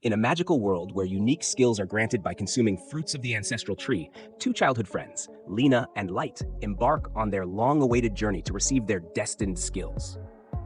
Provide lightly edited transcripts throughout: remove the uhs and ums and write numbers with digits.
In a magical world where unique skills are granted by consuming fruits of the ancestral tree, two childhood friends, Lena and Light, embark on their long-awaited journey to receive their destined skills.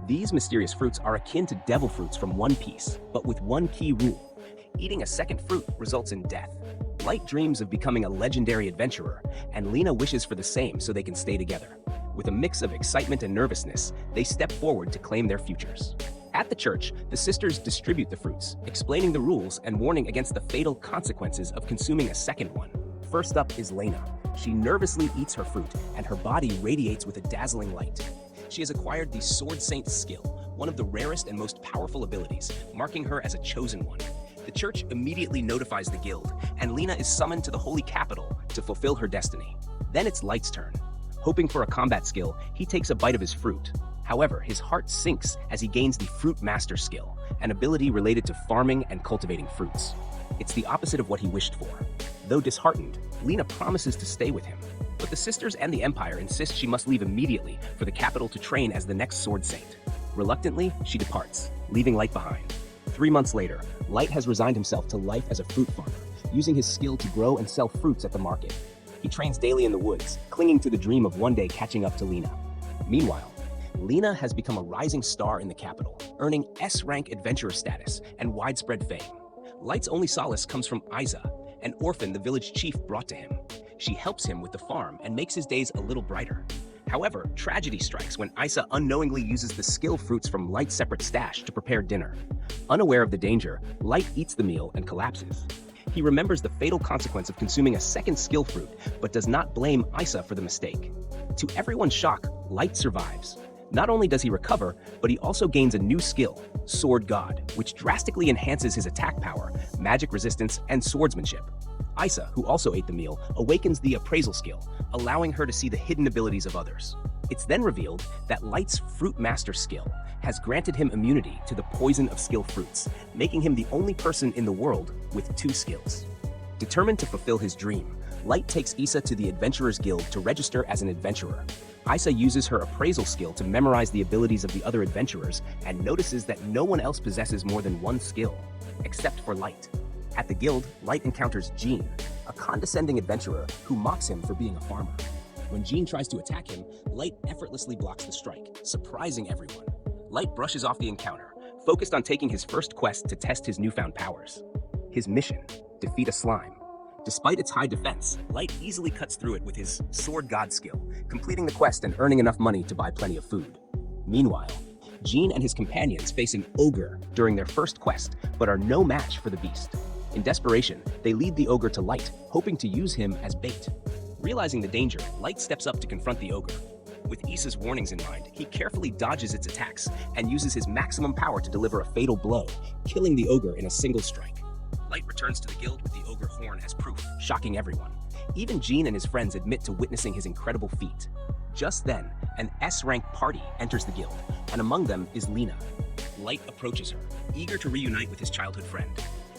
These mysterious fruits are akin to devil fruits from One Piece, but with one key rule. Eating a second fruit results in death. Light dreams of becoming a legendary adventurer, and Lena wishes for the same so they can stay together. With a mix of excitement and nervousness, they step forward to claim their futures. At the church, the sisters distribute the fruits, explaining the rules and warning against the fatal consequences of consuming a second one. First up is Lena. She nervously eats her fruit, and her body radiates with a dazzling light. She has acquired the Sword Saint's skill, one of the rarest and most powerful abilities, marking her as a chosen one. The church immediately notifies the guild, and Lena is summoned to the holy capital to fulfill her destiny. Then it's Light's turn. Hoping for a combat skill, he takes a bite of his fruit. However, his heart sinks as he gains the Fruit Master skill, an ability related to farming and cultivating fruits. It's the opposite of what he wished for. Though disheartened, Lena promises to stay with him. But the sisters and the Empire insist she must leave immediately for the capital to train as the next Sword Saint. Reluctantly, she departs, leaving Light behind. 3 months later, Light has resigned himself to life as a fruit farmer, using his skill to grow and sell fruits at the market. He trains daily in the woods, clinging to the dream of one day catching up to Lena. Meanwhile, Lena has become a rising star in the capital, earning S-rank adventurer status and widespread fame. Light's only solace comes from Isa, an orphan the village chief brought to him. She helps him with the farm and makes his days a little brighter. However, tragedy strikes when Isa unknowingly uses the skill fruits from Light's separate stash to prepare dinner. Unaware of the danger, Light eats the meal and collapses. He remembers the fatal consequence of consuming a second skill fruit, but does not blame Isa for the mistake. To everyone's shock, Light survives. Not only does he recover, but he also gains a new skill, Sword God, which drastically enhances his attack power, magic resistance, and swordsmanship. Isa, who also ate the meal, awakens the appraisal skill, allowing her to see the hidden abilities of others. It's then revealed that Light's Fruit Master skill has granted him immunity to the poison of skill fruits, making him the only person in the world with 2 skills. Determined to fulfill his dream, Light takes Isa to the Adventurers Guild to register as an adventurer. Isa uses her appraisal skill to memorize the abilities of the other adventurers and notices that no one else possesses more than 1 skill, except for Light. At the guild, Light encounters Jean, a condescending adventurer who mocks him for being a farmer. When Jean tries to attack him, Light effortlessly blocks the strike, surprising everyone. Light brushes off the encounter, focused on taking his first quest to test his newfound powers. His mission: defeat a slime. Despite its high defense, Light easily cuts through it with his Sword God skill, completing the quest and earning enough money to buy plenty of food. Meanwhile, Jean and his companions face an ogre during their first quest, but are no match for the beast. In desperation, they lead the ogre to Light, hoping to use him as bait. Realizing the danger, Light steps up to confront the ogre. With Isa's warnings in mind, he carefully dodges its attacks and uses his maximum power to deliver a fatal blow, killing the ogre in a single strike. Light returns to the guild with the ogre horn as proof, shocking everyone. Even Jean and his friends admit to witnessing his incredible feat. Just then, an S-rank party enters the guild, and among them is Lena. Light approaches her, eager to reunite with his childhood friend.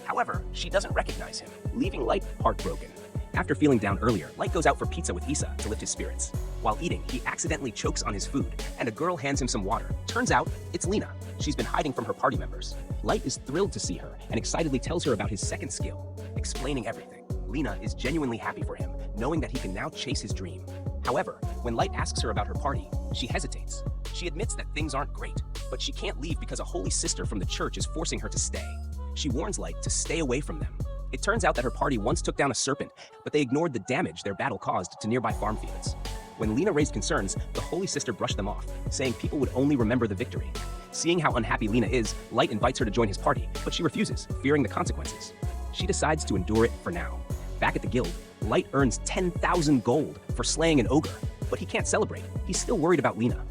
However, she doesn't recognize him, leaving Light heartbroken. After feeling down earlier, Light goes out for pizza with Isa to lift his spirits. While eating, he accidentally chokes on his food, and a girl hands him some water. Turns out, it's Lena. She's been hiding from her party members. Light is thrilled to see her and excitedly tells her about his second skill, explaining everything. Lena is genuinely happy for him, knowing that he can now chase his dream. However, when Light asks her about her party, she hesitates. She admits that things aren't great, but she can't leave because a holy sister from the church is forcing her to stay. She warns Light to stay away from them. It turns out that her party once took down a serpent, but they ignored the damage their battle caused to nearby farm fields. When Lena raised concerns, the Holy Sister brushed them off, saying people would only remember the victory. Seeing how unhappy Lena is, Light invites her to join his party, but she refuses, fearing the consequences. She decides to endure it for now. Back at the guild, Light earns 10,000 gold for slaying an ogre, but he can't celebrate. He's still worried about Lena.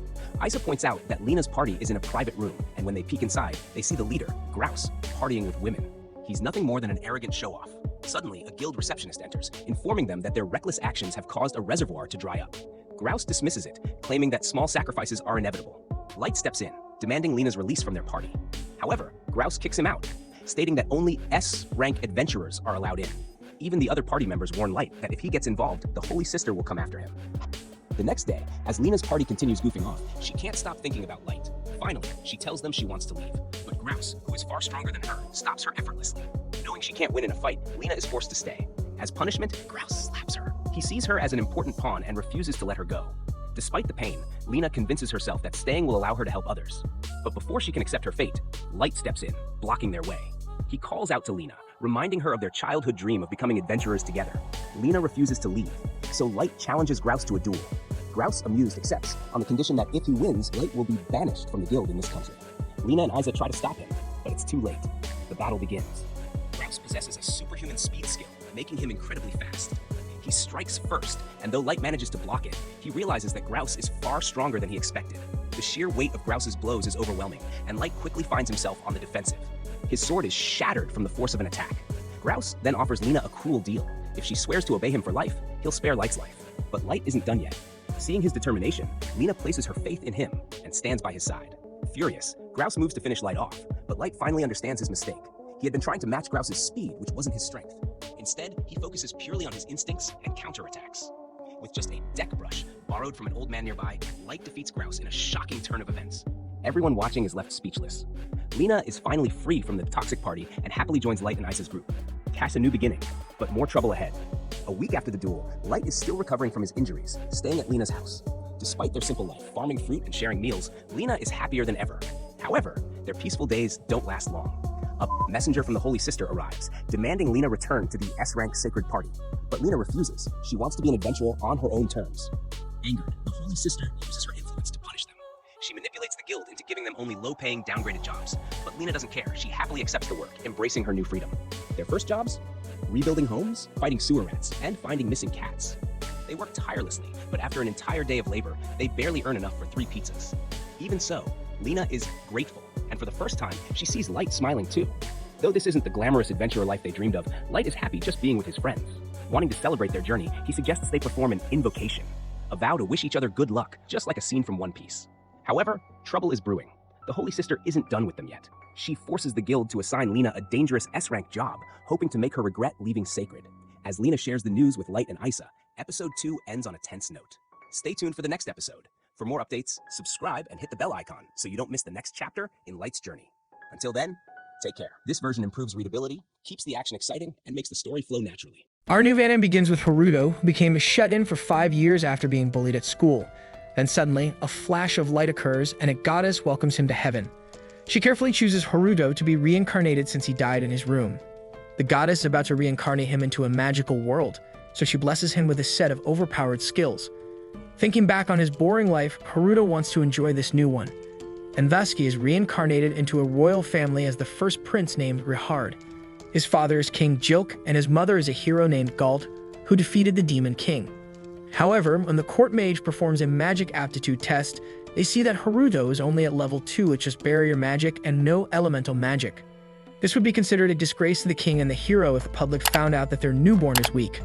Isa points out that Lena's party is in a private room, and when they peek inside, they see the leader, Grouse, partying with women. He's nothing more than an arrogant show-off. Suddenly, a guild receptionist enters, informing them that their reckless actions have caused a reservoir to dry up. Grouse dismisses it, claiming that small sacrifices are inevitable. Light steps in, demanding Lena's release from their party. However, Grouse kicks him out, stating that only S-rank adventurers are allowed in. Even the other party members warn Light that if he gets involved, the Holy Sister will come after him. The next day, as Lena's party continues goofing off, she can't stop thinking about Light. Finally, she tells them she wants to leave, but Grouse, who is far stronger than her, stops her effortlessly. Knowing she can't win in a fight, Lena is forced to stay. As punishment, Grouse slaps her. He sees her as an important pawn and refuses to let her go. Despite the pain, Lena convinces herself that staying will allow her to help others. But before she can accept her fate, Light steps in, blocking their way. He calls out to Lena, reminding her of their childhood dream of becoming adventurers together. Lena refuses to leave, so Light challenges Grouse to a duel. Grouse, amused, accepts, on the condition that if he wins, Light will be banished from the guild in this country. Lena and Isa try to stop him, but it's too late. The battle begins. Grouse possesses a superhuman speed skill, making him incredibly fast. He strikes first, and though Light manages to block it, he realizes that Grouse is far stronger than he expected. The sheer weight of Grouse's blows is overwhelming, and Light quickly finds himself on the defensive. His sword is shattered from the force of an attack. Grouse then offers Lena a cruel deal. If she swears to obey him for life, he'll spare Light's life. But Light isn't done yet. Seeing his determination, Lena places her faith in him and stands by his side. Furious, Grouse moves to finish Light off, but Light finally understands his mistake. He had been trying to match Grouse's speed, which wasn't his strength. Instead, he focuses purely on his instincts and counterattacks. With just a deck brush borrowed from an old man nearby, Light defeats Grouse in a shocking turn of events. Everyone watching is left speechless. Lena is finally free from the toxic party and happily joins Light and Isa's group. Cash a new beginning, but more trouble ahead. A week after the duel, Light is still recovering from his injuries, staying at Lena's house. Despite their simple life, farming fruit and sharing meals, Lena is happier than ever. However, their peaceful days don't last long. A messenger from the Holy Sister arrives, demanding Lena return to the S-rank sacred party. But Lena refuses. She wants to be an adventurer on her own terms. Angered, the Holy Sister uses her influence to punish them. She manipulates the guild into giving them only low-paying, downgraded jobs. But Lena doesn't care. She happily accepts the work, embracing her new freedom. Their first jobs? Rebuilding homes, fighting sewer rats, and finding missing cats. They work tirelessly, but after an entire day of labor, they barely earn enough for 3 pizzas. Even so, Lena is grateful, and for the first time, she sees Light smiling too. Though this isn't the glamorous adventurer life they dreamed of, Light is happy just being with his friends. Wanting to celebrate their journey, he suggests they perform an invocation, a vow to wish each other good luck, just like a scene from One Piece. However, trouble is brewing. The Holy Sister isn't done with them yet. She forces the guild to assign Lena a dangerous S-rank job, hoping to make her regret leaving Sacred. As Lena shares the news with Light and Isa, episode 2 ends on a tense note. Stay tuned for the next episode. For more updates, subscribe and hit the bell icon so you don't miss the next chapter in Light's journey. Until then, take care. This version improves readability, keeps the action exciting, and makes the story flow naturally. Our new Vannon begins with Haruto, who became shut-in for 5 years after being bullied at school. Then suddenly, a flash of light occurs and a goddess welcomes him to heaven. She carefully chooses Haruto to be reincarnated since he died in his room. The goddess is about to reincarnate him into a magical world, so she blesses him with a set of overpowered skills. Thinking back on his boring life, Haruto wants to enjoy this new one, and thus he is reincarnated into a royal family as the first prince named Rihard. His father is King Jilk, and his mother is a hero named Galt, who defeated the Demon King. However, when the court mage performs a magic aptitude test, they see that Haruto is only at level 2 with just barrier magic and no elemental magic. This would be considered a disgrace to the king and the hero if the public found out that their newborn is weak.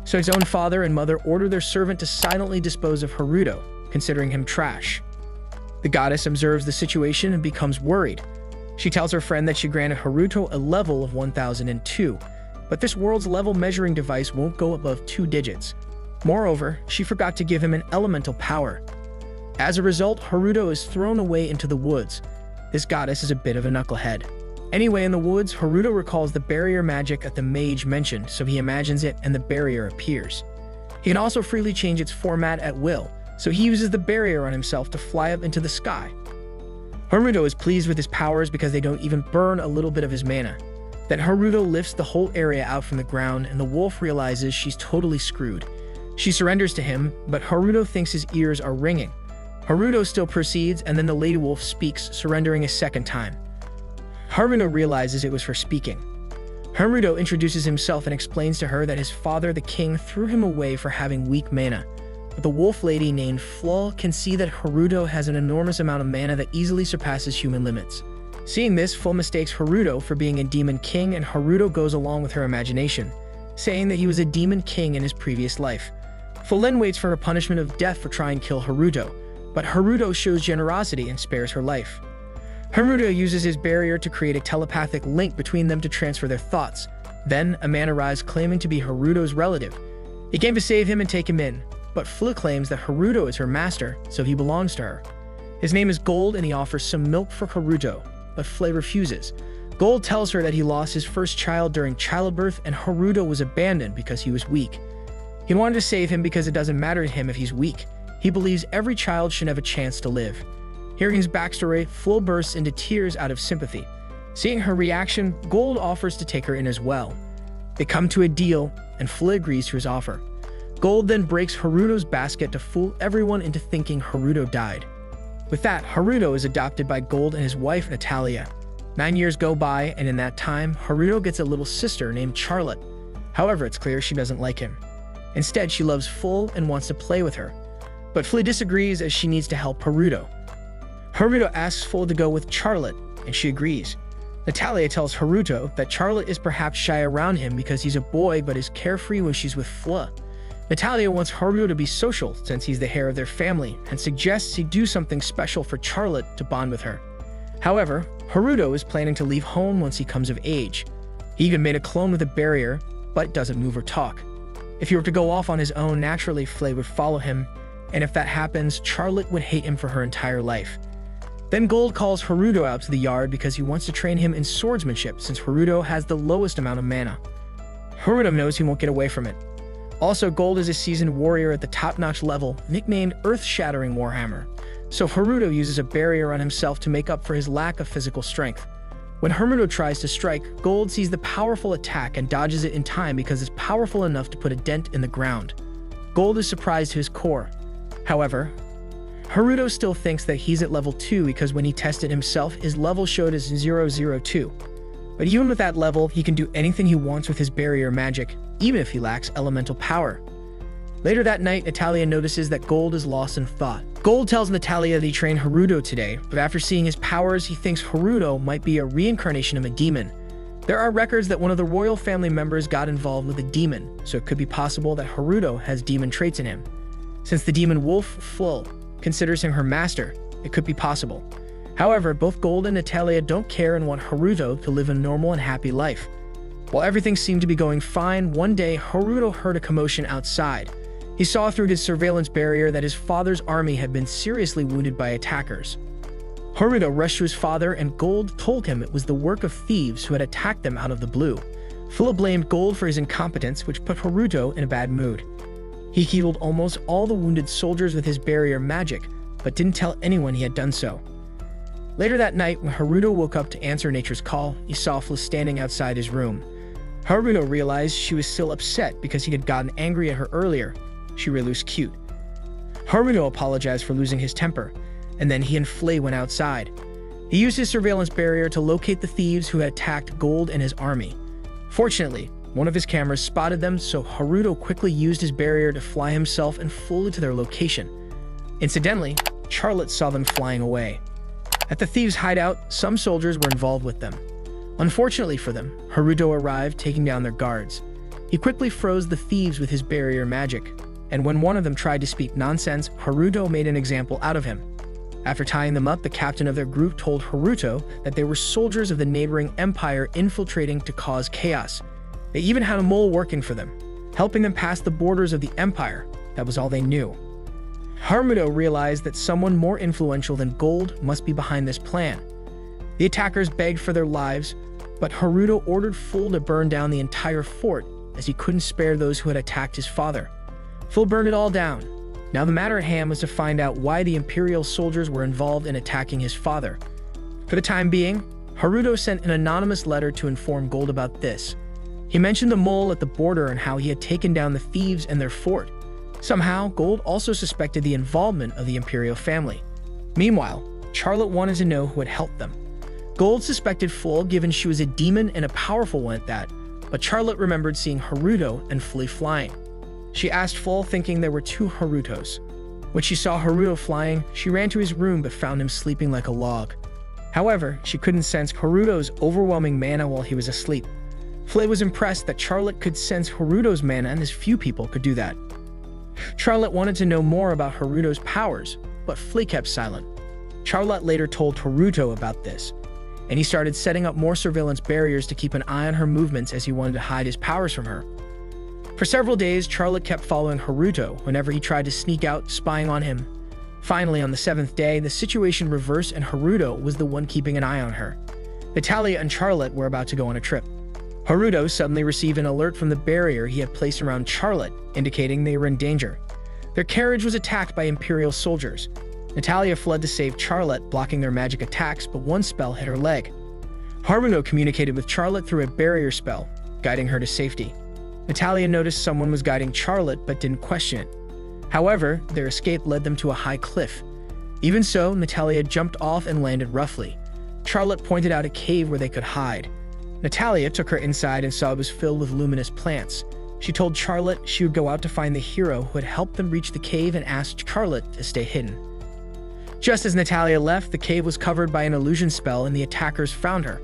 So his own father and mother order their servant to silently dispose of Haruto, considering him trash. The goddess observes the situation and becomes worried. She tells her friend that she granted Haruto a level of 1002, but this world's level measuring device won't go above 2 digits. Moreover, she forgot to give him an elemental power. As a result, Haruto is thrown away into the woods. This goddess is a bit of a knucklehead. Anyway, in the woods, Haruto recalls the barrier magic that the mage mentioned, so he imagines it and the barrier appears. He can also freely change its format at will, so he uses the barrier on himself to fly up into the sky. Haruto is pleased with his powers because they don't even burn a little bit of his mana. Then Haruto lifts the whole area out from the ground and the wolf realizes she's totally screwed. She surrenders to him, but Haruto thinks his ears are ringing. Haruto still proceeds, and then the lady wolf speaks, surrendering a second time. Haruto realizes it was for speaking. Haruto introduces himself and explains to her that his father, the king, threw him away for having weak mana. But the wolf lady named Flaw can see that Haruto has an enormous amount of mana that easily surpasses human limits. Seeing this, Flaw mistakes Haruto for being a demon king, and Haruto goes along with her imagination, saying that he was a demon king in his previous life. Flaw then waits for her punishment of death for trying to kill Haruto, but Haruto shows generosity and spares her life. Haruto uses his barrier to create a telepathic link between them to transfer their thoughts. Then, a man arrives claiming to be Haruto's relative. He came to save him and take him in, but Fla claims that Haruto is her master, so he belongs to her. His name is Gold and he offers some milk for Haruto, but Fla refuses. Gold tells her that he lost his first child during childbirth and Haruto was abandoned because he was weak. He wanted to save him because it doesn't matter to him if he's weak. He believes every child should have a chance to live. Hearing his backstory, Flo bursts into tears out of sympathy. Seeing her reaction, Gold offers to take her in as well. They come to a deal, and Flo agrees to his offer. Gold then breaks Haruto's basket to fool everyone into thinking Haruto died. With that, Haruto is adopted by Gold and his wife, Natalia. 9 years go by, and in that time, Haruto gets a little sister named Charlotte. However, it's clear she doesn't like him. Instead, she loves Flo and wants to play with her. But Flo disagrees as she needs to help Haruto. Haruto asks Flo to go with Charlotte, and she agrees. Natalia tells Haruto that Charlotte is perhaps shy around him because he's a boy but is carefree when she's with Flo. Natalia wants Haruto to be social since he's the heir of their family and suggests he do something special for Charlotte to bond with her. However, Haruto is planning to leave home once he comes of age. He even made a clone with a barrier, but doesn't move or talk. If he were to go off on his own, naturally Flo would follow him, and if that happens, Charlotte would hate him for her entire life. Then Gold calls Haruto out to the yard because he wants to train him in swordsmanship since Haruto has the lowest amount of mana. Haruto knows he won't get away from it. Also, Gold is a seasoned warrior at the top-notch level, nicknamed Earth-Shattering Warhammer, so Haruto uses a barrier on himself to make up for his lack of physical strength. When Haruto tries to strike, Gold sees the powerful attack and dodges it in time because it's powerful enough to put a dent in the ground. Gold is surprised to his core. However, Haruto still thinks that he's at level 2 because when he tested himself, his level showed as 002. But even with that level, he can do anything he wants with his barrier magic, even if he lacks elemental power. Later that night, Natalia notices that Gold is lost in thought. Gold tells Natalia that he trained Haruto today, but after seeing his powers, he thinks Haruto might be a reincarnation of a demon. There are records that one of the royal family members got involved with a demon, so it could be possible that Haruto has demon traits in him. Since the demon wolf, Flo, considers him her master, it could be possible. However, both Gold and Natalia don't care and want Haruto to live a normal and happy life. While everything seemed to be going fine, one day Haruto heard a commotion outside. He saw through his surveillance barrier that his father's army had been seriously wounded by attackers. Haruto rushed to his father and Gold told him it was the work of thieves who had attacked them out of the blue. Flo blamed Gold for his incompetence, which put Haruto in a bad mood. He healed almost all the wounded soldiers with his barrier magic, but didn't tell anyone he had done so. Later that night, when Haruto woke up to answer nature's call, he saw Flo standing outside his room. Haruto realized she was still upset because he had gotten angry at her earlier. She really was cute. Haruto apologized for losing his temper, and then he and Flo went outside. He used his surveillance barrier to locate the thieves who had attacked Gold and his army. Fortunately, one of his cameras spotted them, so Haruto quickly used his barrier to fly himself and flew to their location. Incidentally, Charlotte saw them flying away. At the thieves' hideout, some soldiers were involved with them. Unfortunately for them, Haruto arrived, taking down their guards. He quickly froze the thieves with his barrier magic, and when one of them tried to speak nonsense, Haruto made an example out of him. After tying them up, the captain of their group told Haruto that they were soldiers of the neighboring empire infiltrating to cause chaos. They even had a mole working for them, helping them pass the borders of the empire. That was all they knew. Haruto realized that someone more influential than Gold must be behind this plan. The attackers begged for their lives, but Haruto ordered Flo to burn down the entire fort as he couldn't spare those who had attacked his father. Flo burned it all down. Now the matter at hand was to find out why the Imperial soldiers were involved in attacking his father. For the time being, Haruto sent an anonymous letter to inform Gold about this. He mentioned the mole at the border and how he had taken down the thieves and their fort. Somehow, Gold also suspected the involvement of the Imperial family. Meanwhile, Charlotte wanted to know who had helped them. Gold suspected Flo given she was a demon and a powerful one at that, but Charlotte remembered seeing Haruto and Flo flying. She asked Flo thinking there were 2 Harutos. When she saw Haruto flying, she ran to his room but found him sleeping like a log. However, she couldn't sense Haruto's overwhelming mana while he was asleep. Flo was impressed that Charlotte could sense Haruto's mana and as few people could do that. Charlotte wanted to know more about Haruto's powers, but Flo kept silent. Charlotte later told Haruto about this, and he started setting up more surveillance barriers to keep an eye on her movements as he wanted to hide his powers from her. For several days, Charlotte kept following Haruto whenever he tried to sneak out, spying on him. Finally, on the 7th day, the situation reversed and Haruto was the one keeping an eye on her. Natalia and Charlotte were about to go on a trip. Haruto suddenly received an alert from the barrier he had placed around Charlotte, indicating they were in danger. Their carriage was attacked by Imperial soldiers. Natalia fled to save Charlotte, blocking their magic attacks, but one spell hit her leg. Haruto communicated with Charlotte through a barrier spell, guiding her to safety. Natalia noticed someone was guiding Charlotte but didn't question it. However, their escape led them to a high cliff. Even so, Natalia jumped off and landed roughly. Charlotte pointed out a cave where they could hide. Natalia took her inside and saw it was filled with luminous plants. She told Charlotte she would go out to find the hero who had helped them reach the cave and asked Charlotte to stay hidden. Just as Natalia left, the cave was covered by an illusion spell and the attackers found her.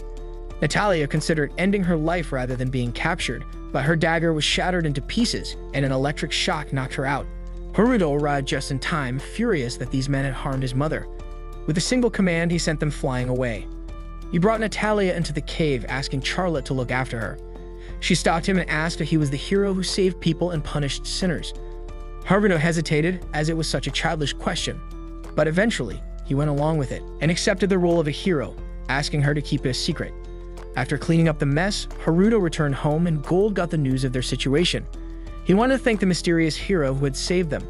Natalia considered ending her life rather than being captured, but her dagger was shattered into pieces and an electric shock knocked her out. Haruto arrived just in time, furious that these men had harmed his mother. With a single command, he sent them flying away. He brought Natalia into the cave, asking Charlotte to look after her. She stopped him and asked if he was the hero who saved people and punished sinners. Haruto hesitated, as it was such a childish question, but eventually, he went along with it and accepted the role of a hero, asking her to keep it a secret. After cleaning up the mess, Haruto returned home and Gold got the news of their situation. He wanted to thank the mysterious hero who had saved them.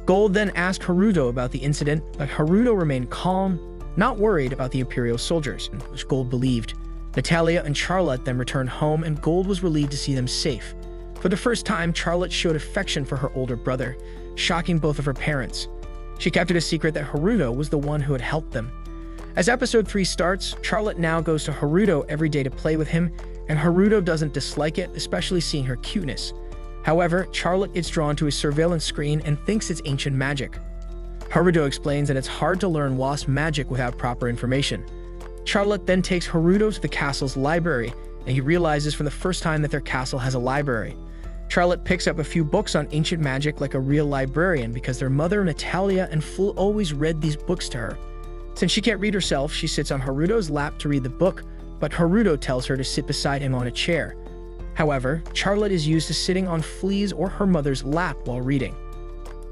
Gold then asked Haruto about the incident, but Haruto remained calm, not worried about the Imperial soldiers, which Gold believed. Natalia and Charlotte then returned home and Gold was relieved to see them safe. For the first time, Charlotte showed affection for her older brother, shocking both of her parents. She kept it a secret that Haruto was the one who had helped them. As episode 3 starts, Charlotte now goes to Haruto every day to play with him, and Haruto doesn't dislike it, especially seeing her cuteness. However, Charlotte gets drawn to his surveillance screen and thinks it's ancient magic. Haruto explains that it's hard to learn wasp magic without proper information. Charlotte then takes Haruto to the castle's library, and he realizes for the first time that their castle has a library. Charlotte picks up a few books on ancient magic like a real librarian because their mother, Natalia, and Fool always read these books to her. Since she can't read herself, she sits on Haruto's lap to read the book, but Haruto tells her to sit beside him on a chair. However, Charlotte is used to sitting on Flea's or her mother's lap while reading.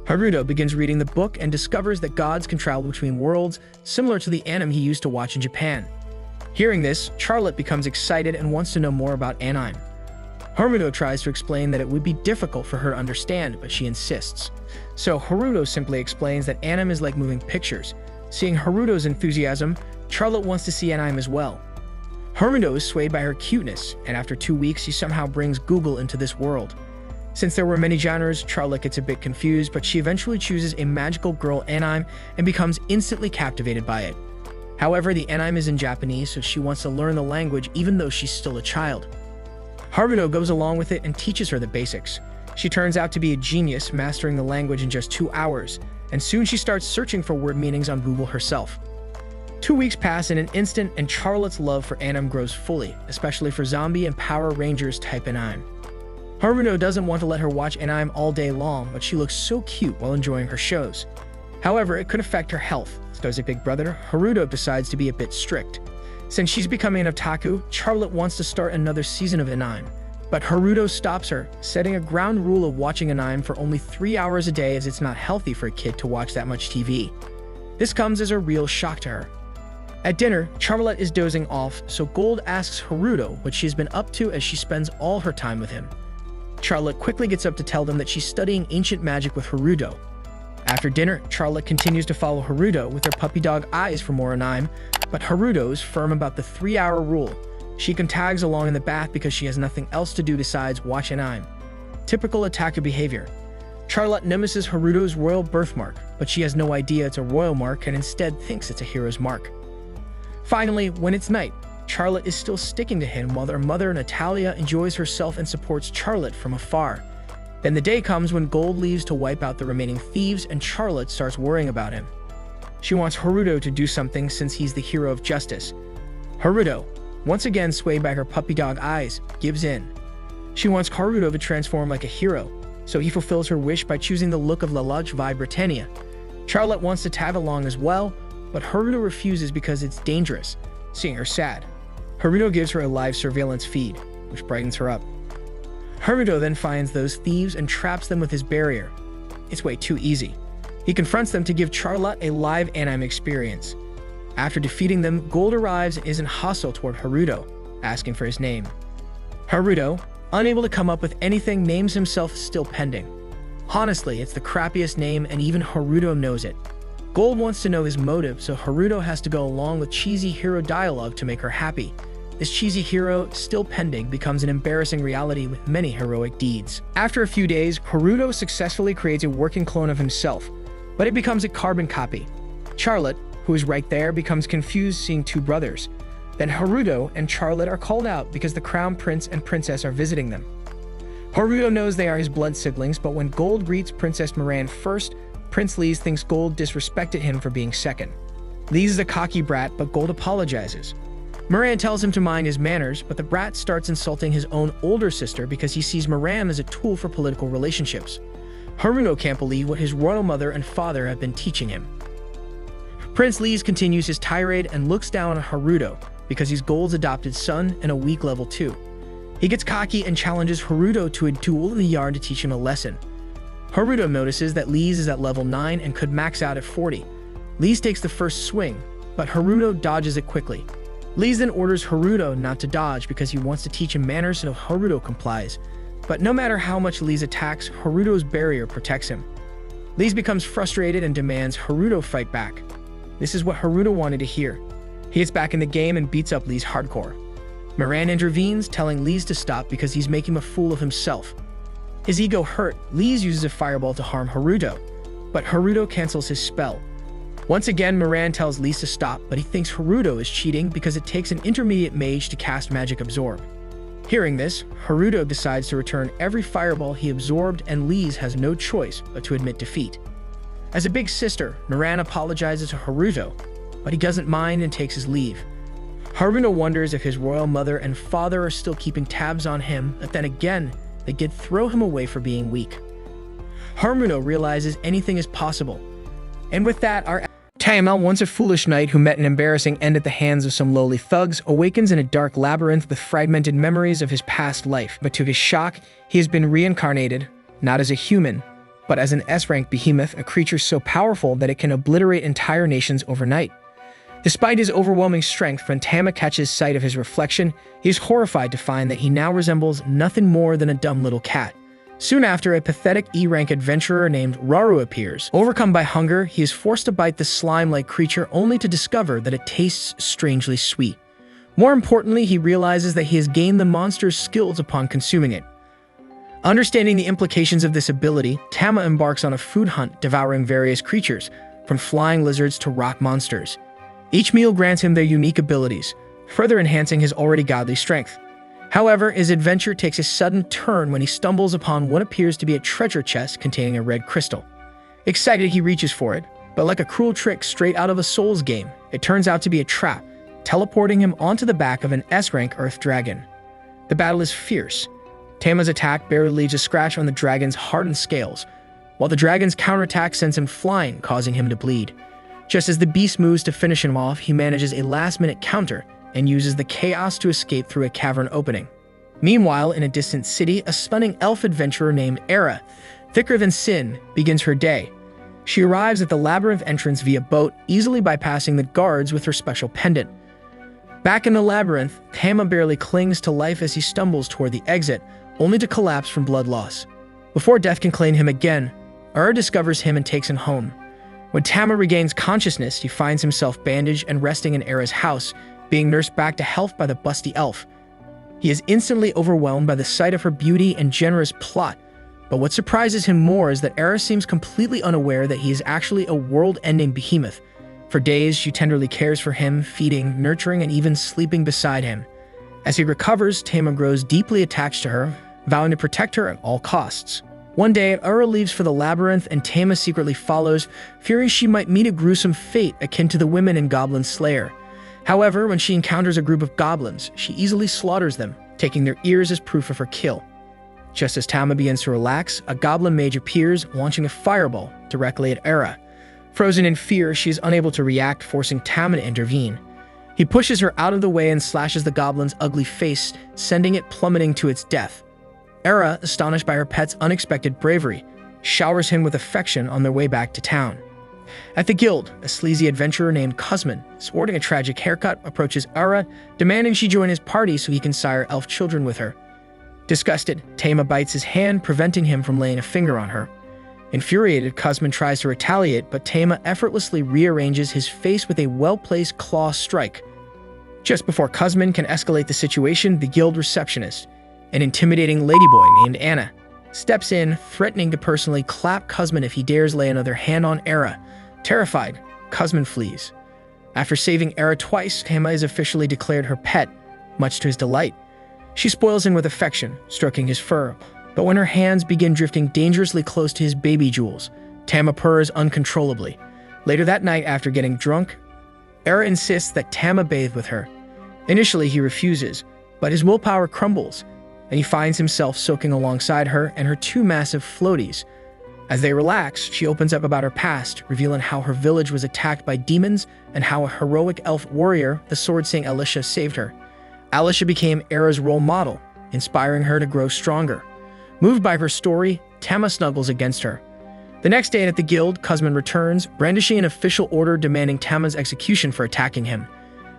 Haruto begins reading the book and discovers that gods can travel between worlds, similar to the anime he used to watch in Japan. Hearing this, Charlotte becomes excited and wants to know more about anime. Haruto tries to explain that it would be difficult for her to understand, but she insists. So Haruto simply explains that anime is like moving pictures. Seeing Haruto's enthusiasm, Charlotte wants to see anime as well. Haruto is swayed by her cuteness, and after 2 weeks, he somehow brings Google into this world. Since there were many genres, Charlotte gets a bit confused, but she eventually chooses a magical girl anime and becomes instantly captivated by it. However, the anime is in Japanese, so she wants to learn the language even though she's still a child. Haruto goes along with it and teaches her the basics. She turns out to be a genius, mastering the language in just 2 hours, and soon she starts searching for word meanings on Google herself. 2 weeks pass in an instant, and Charlotte's love for anime grows fully, especially for zombie and Power Rangers type anime. Haruto doesn't want to let her watch anime all day long, but she looks so cute while enjoying her shows. However, it could affect her health, so as a big brother, Haruto decides to be a bit strict. Since she's becoming an otaku, Charlotte wants to start another season of anime, but Haruto stops her, setting a ground rule of watching anime for only 3 hours a day as it's not healthy for a kid to watch that much TV. This comes as a real shock to her. At dinner, Charlotte is dozing off, so Gold asks Haruto what she's been up to as she spends all her time with him. Charlotte quickly gets up to tell them that she's studying ancient magic with Haruto. After dinner, Charlotte continues to follow Haruto with her puppy dog eyes for more anime, but Haruto is firm about the 3-hour rule. She can tags along in the bath because she has nothing else to do besides watch anime. Typical otaku behavior. Charlotte notices Haruto's royal birthmark, but she has no idea it's a royal mark and instead thinks it's a hero's mark. Finally, when it's night, Charlotte is still sticking to him while their mother, Natalia, enjoys herself and supports Charlotte from afar. Then the day comes when Gold leaves to wipe out the remaining thieves and Charlotte starts worrying about him. She wants Haruto to do something since he's the hero of justice. Haruto, once again swayed by her puppy dog eyes, gives in. She wants Haruto to transform like a hero, so he fulfills her wish by choosing the look of La Luxe Vie Britannia. Charlotte wants to tag along as well, but Haruto refuses because it's dangerous, seeing her sad. Haruto gives her a live surveillance feed, which brightens her up. Haruto then finds those thieves and traps them with his barrier. It's way too easy. He confronts them to give Charlotte a live anime experience. After defeating them, Gold arrives and isn't hostile toward Haruto, asking for his name. Haruto, unable to come up with anything, names himself Still Pending. Honestly, it's the crappiest name and even Haruto knows it. Gold wants to know his motive, so Haruto has to go along with cheesy hero dialogue to make her happy. This cheesy hero, Still Pending, becomes an embarrassing reality with many heroic deeds. After a few days, Haruto successfully creates a working clone of himself, but it becomes a carbon copy. Charlotte, who is right there, becomes confused seeing two brothers. Then Haruto and Charlotte are called out because the crown prince and princess are visiting them. Haruto knows they are his blood siblings, but when Gold greets Princess Miran first, Prince Lise thinks Gold disrespected him for being second. Lise is a cocky brat, but Gold apologizes. Miran tells him to mind his manners, but the brat starts insulting his own older sister because he sees Miran as a tool for political relationships. Haruto can't believe what his royal mother and father have been teaching him. Prince Lise continues his tirade and looks down on Haruto because he's Gold's adopted son and a weak level 2. He gets cocky and challenges Haruto to a duel in the yard to teach him a lesson. Haruto notices that Lise is at level 9 and could max out at 40. Lise takes the first swing, but Haruto dodges it quickly. Lise then orders Haruto not to dodge because he wants to teach him manners, so Haruto complies. But no matter how much Lise attacks, Haruto's barrier protects him. Lise becomes frustrated and demands Haruto fight back. This is what Haruto wanted to hear. He gets back in the game and beats up Lise hardcore. Miran intervenes, telling Lise to stop because he's making a fool of himself. His ego hurt, Lise uses a fireball to harm Haruto, but Haruto cancels his spell. Once again, Miran tells Lise to stop, but he thinks Haruto is cheating because it takes an intermediate mage to cast Magic Absorb. Hearing this, Haruto decides to return every fireball he absorbed, and Lise has no choice but to admit defeat. As a big sister, Miran apologizes to Haruto, but he doesn't mind and takes his leave. Haruto wonders if his royal mother and father are still keeping tabs on him, but then again, they did throw him away for being weak. Haruto realizes anything is possible. And with that, our Tama, once a foolish knight who met an embarrassing end at the hands of some lowly thugs, awakens in a dark labyrinth with fragmented memories of his past life. But to his shock, he has been reincarnated, not as a human, but as an S-rank behemoth, a creature so powerful that it can obliterate entire nations overnight. Despite his overwhelming strength, when Tama catches sight of his reflection, he is horrified to find that he now resembles nothing more than a dumb little cat. Soon after, a pathetic E-rank adventurer named Raru appears. Overcome by hunger, he is forced to bite the slime-like creature only to discover that it tastes strangely sweet. More importantly, he realizes that he has gained the monster's skills upon consuming it. Understanding the implications of this ability, Tama embarks on a food hunt, devouring various creatures, from flying lizards to rock monsters. Each meal grants him their unique abilities, further enhancing his already godly strength. However, his adventure takes a sudden turn when he stumbles upon what appears to be a treasure chest containing a red crystal. Excited, he reaches for it, but like a cruel trick straight out of a Souls game, it turns out to be a trap, teleporting him onto the back of an S-rank Earth Dragon. The battle is fierce. Tama's attack barely leaves a scratch on the dragon's hardened scales, while the dragon's counterattack sends him flying, causing him to bleed. Just as the beast moves to finish him off, he manages a last-minute counter and uses the chaos to escape through a cavern opening. Meanwhile, in a distant city, a stunning elf adventurer named Era, thicker than sin, begins her day. She arrives at the labyrinth entrance via boat, easily bypassing the guards with her special pendant. Back in the labyrinth, Tama barely clings to life as he stumbles toward the exit, only to collapse from blood loss. Before death can claim him again, Era discovers him and takes him home. When Tama regains consciousness, he finds himself bandaged and resting in Era's house, being nursed back to health by the busty elf. He is instantly overwhelmed by the sight of her beauty and generous plot, but what surprises him more is that Era seems completely unaware that he is actually a world-ending behemoth. For days, she tenderly cares for him, feeding, nurturing, and even sleeping beside him. As he recovers, Tama grows deeply attached to her, vowing to protect her at all costs. One day, Era leaves for the labyrinth and Tama secretly follows, fearing she might meet a gruesome fate akin to the women in Goblin Slayer. However, when she encounters a group of goblins, she easily slaughters them, taking their ears as proof of her kill. Just as Tama begins to relax, a goblin mage appears, launching a fireball directly at Era. Frozen in fear, she is unable to react, forcing Tama to intervene. He pushes her out of the way and slashes the goblin's ugly face, sending it plummeting to its death. Era, astonished by her pet's unexpected bravery, showers him with affection on their way back to town. At the guild, a sleazy adventurer named Kuzman, sporting a tragic haircut, approaches Ara, demanding she join his party so he can sire elf children with her. Disgusted, Tama bites his hand, preventing him from laying a finger on her. Infuriated, Kuzman tries to retaliate, but Tama effortlessly rearranges his face with a well-placed claw strike. Just before Kuzman can escalate the situation, the guild receptionist, an intimidating ladyboy named Anna, steps in, threatening to personally clap Kuzman if he dares lay another hand on Era. Terrified, Kuzman flees. After saving Era twice, Tama is officially declared her pet, much to his delight. She spoils him with affection, stroking his fur, but when her hands begin drifting dangerously close to his baby jewels, Tama purrs uncontrollably. Later that night, after getting drunk, Era insists that Tama bathe with her. Initially, he refuses, but his willpower crumbles, and he finds himself soaking alongside her and her two massive floaties. As they relax, she opens up about her past, revealing how her village was attacked by demons and how a heroic elf warrior, the sword-saying Alicia, saved her. Alicia became Era's role model, inspiring her to grow stronger. Moved by her story, Tama snuggles against her. The next day at the guild, Kuzman returns, brandishing an official order demanding Tama's execution for attacking him.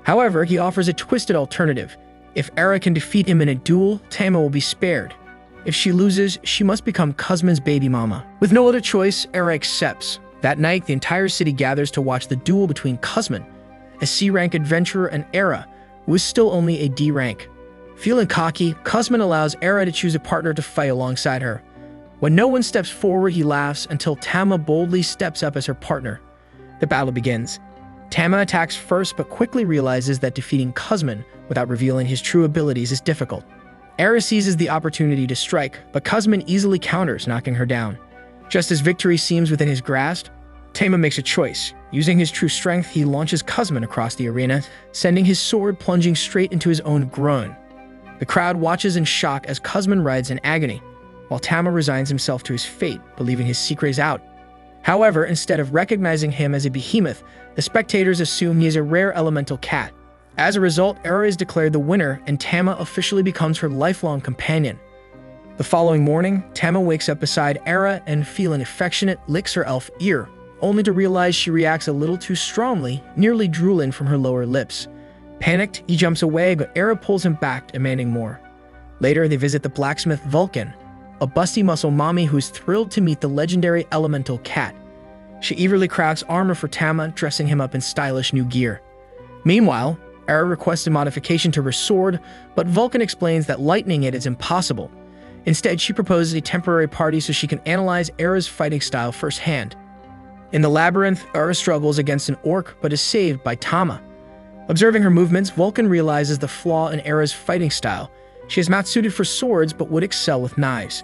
However, he offers a twisted alternative. If Era can defeat him in a duel, Tama will be spared. If she loses, she must become Kuzman's baby mama. With no other choice, Era accepts. That night, the entire city gathers to watch the duel between Kuzman, a C-rank adventurer, and Era, who is still only a D rank. Feeling cocky, Kuzman allows Era to choose a partner to fight alongside her. When no one steps forward, he laughs until Tama boldly steps up as her partner. The battle begins. Tama attacks first, but quickly realizes that defeating Kuzman without revealing his true abilities is difficult. Era seizes the opportunity to strike, but Kuzman easily counters, knocking her down. Just as victory seems within his grasp, Tama makes a choice. Using his true strength, he launches Kuzman across the arena, sending his sword plunging straight into his own groin. The crowd watches in shock as Kuzman writhes in agony, while Tama resigns himself to his fate, believing his secret is out. However, instead of recognizing him as a behemoth, the spectators assume he is a rare elemental cat. As a result, Era is declared the winner, and Tama officially becomes her lifelong companion. The following morning, Tama wakes up beside Era and, feeling affectionate, licks her elf ear, only to realize she reacts a little too strongly, nearly drooling from her lower lips. Panicked, he jumps away, but Era pulls him back, demanding more. Later, they visit the blacksmith Vulcan, a busty muscle mommy who is thrilled to meet the legendary elemental cat. She eagerly crafts armor for Tama, dressing him up in stylish new gear. Meanwhile, Era requests a modification to her sword, but Vulcan explains that lightening it is impossible. Instead, she proposes a temporary party so she can analyze Era's fighting style firsthand. In the labyrinth, Era struggles against an orc, but is saved by Tama. Observing her movements, Vulcan realizes the flaw in Era's fighting style. She is not suited for swords, but would excel with knives.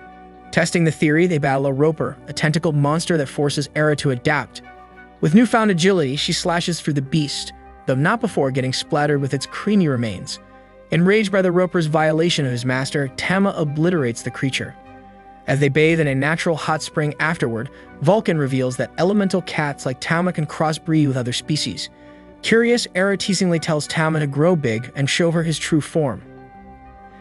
Testing the theory, they battle a roper, a tentacled monster that forces Era to adapt. With newfound agility, she slashes through the beast, though not before getting splattered with its creamy remains. Enraged by the roper's violation of his master, Tama obliterates the creature. As they bathe in a natural hot spring afterward, Vulcan reveals that elemental cats like Tama can crossbreed with other species. Curious, Era teasingly tells Tama to grow big and show her his true form.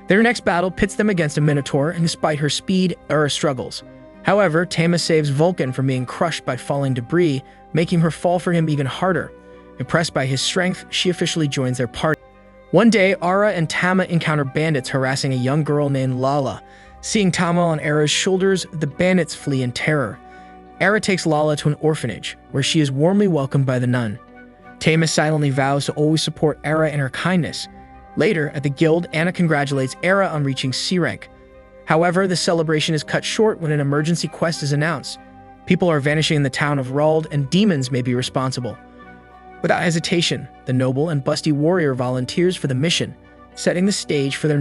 Their next battle pits them against a minotaur, and despite her speed, Era struggles. However, Tama saves Vulcan from being crushed by falling debris, making her fall for him even harder. Impressed by his strength, she officially joins their party. One day, Ara and Tama encounter bandits harassing a young girl named Lala. Seeing Tama on Era's shoulders, the bandits flee in terror. Era takes Lala to an orphanage, where she is warmly welcomed by the nun. Tama silently vows to always support Era in her kindness. Later, at the guild, Anna congratulates Era on reaching C rank. However, the celebration is cut short when an emergency quest is announced. People are vanishing in the town of Rald, and demons may be responsible. Without hesitation, the noble and busty warrior volunteers for the mission, setting the stage for their